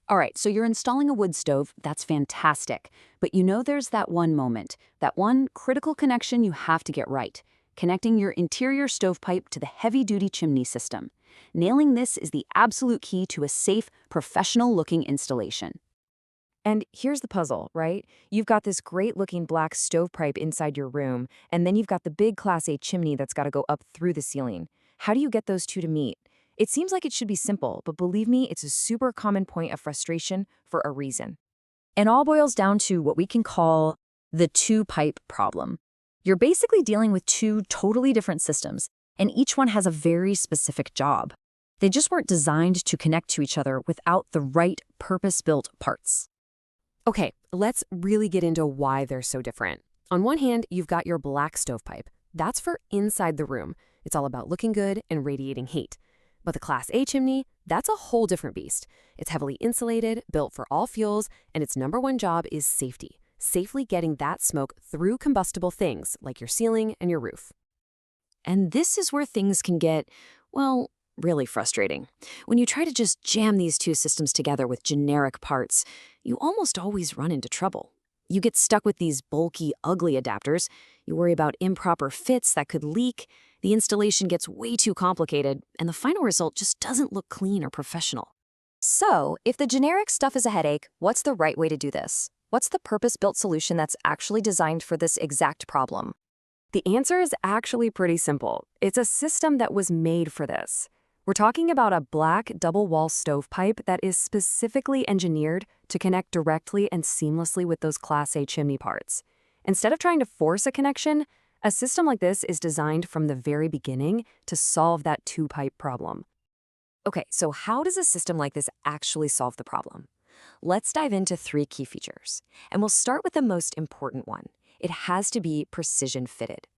All right, so you're installing a wood stove. That's fantastic. But you know there's that one moment, that one critical connection you have to get right, connecting your interior stovepipe to the heavy-duty chimney system. Nailing this is the absolute key to a safe, professional-looking installation. And here's the puzzle, right? You've got this great looking black stovepipe inside your room, and then you've got the big Class A chimney that's got to go up through the ceiling. How do you get those two to meet? It seems like it should be simple, but believe me, it's a super common point of frustration for a reason. It all boils down to what we can call the two-pipe problem. You're basically dealing with two totally different systems, and each one has a very specific job. They just weren't designed to connect to each other without the right purpose-built parts. Okay, let's really get into why they're so different. On one hand, you've got your black stovepipe. That's for inside the room. It's all about looking good and radiating heat. But the Class A chimney, that's a whole different beast. It's heavily insulated, built for all fuels, and its number one job is safety. Safely getting that smoke through combustible things like your ceiling and your roof. And this is where things can get, well, really frustrating. When you try to just jam these two systems together with generic parts, you almost always run into trouble. You get stuck with these bulky, ugly adapters. You worry about improper fits that could leak. The installation gets way too complicated, and the final result just doesn't look clean or professional. So, if the generic stuff is a headache, what's the right way to do this? What's the purpose-built solution that's actually designed for this exact problem? The answer is actually pretty simple. It's a system that was made for this. We're talking about a black double-wall stovepipe that is specifically engineered to connect directly and seamlessly with those Class A chimney parts. Instead of trying to force a connection, a system like this is designed from the very beginning to solve that two-pipe problem. Okay, so how does a system like this actually solve the problem? Let's dive into three key features, and we'll start with the most important one. It has to be precision-fitted.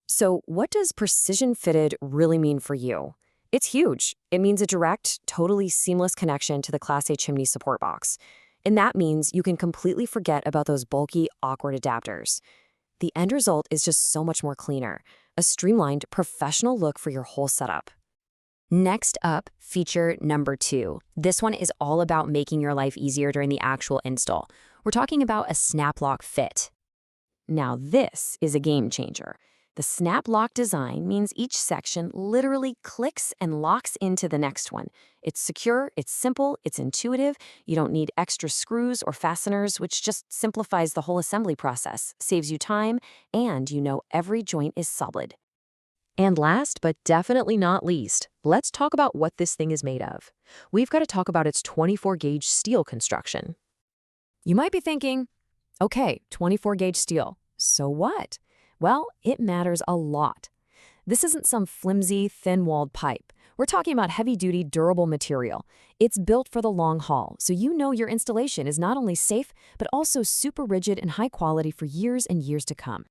So what does precision-fitted really mean for you? It's huge. It means a direct, totally seamless connection to the Class A chimney support box. And that means you can completely forget about those bulky, awkward adapters. The end result is just so much more cleaner, a streamlined, professional look for your whole setup. Next up, feature number 2. This one is all about making your life easier during the actual install. We're talking about a snap lock fit. Now this is a game changer. The snap lock design means each section literally clicks and locks into the next one. It's secure, it's simple, it's intuitive. You don't need extra screws or fasteners, which just simplifies the whole assembly process, saves you time, and you know every joint is solid. And last, but definitely not least, let's talk about what this thing is made of. We've got to talk about its 24-gauge steel construction. You might be thinking, okay, 24-gauge steel, so what? Well, it matters a lot. This isn't some flimsy, thin-walled pipe. We're talking about heavy-duty, durable material. It's built for the long haul, so you know your installation is not only safe, but also super rigid and high quality for years and years to come.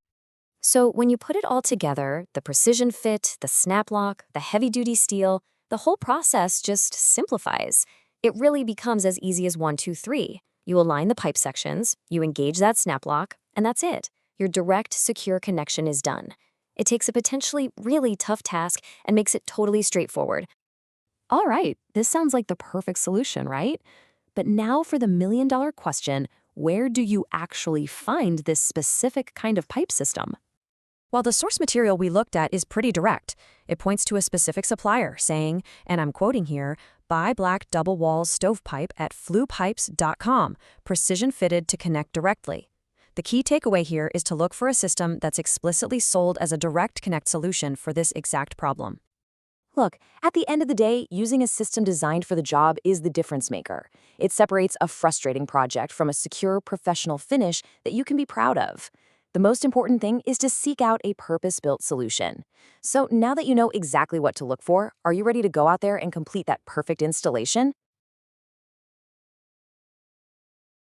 So when you put it all together, the precision fit, the snap lock, the heavy-duty steel, the whole process just simplifies. It really becomes as easy as 1, 2, 3. You align the pipe sections, you engage that snap lock, and that's it. Your direct, secure connection is done. It takes a potentially really tough task and makes it totally straightforward. All right, this sounds like the perfect solution, right? But now for the million-dollar question, where do you actually find this specific kind of pipe system? Well, the source material we looked at is pretty direct. It points to a specific supplier saying, and I'm quoting here, buy black double wall stovepipe at Flue-pipes.com, precision fitted to connect directly. The key takeaway here is to look for a system that's explicitly sold as a direct connect solution for this exact problem. Look, at the end of the day, using a system designed for the job is the difference maker. It separates a frustrating project from a secure, professional finish that you can be proud of. The most important thing is to seek out a purpose-built solution. So now that you know exactly what to look for, are you ready to go out there and complete that perfect installation?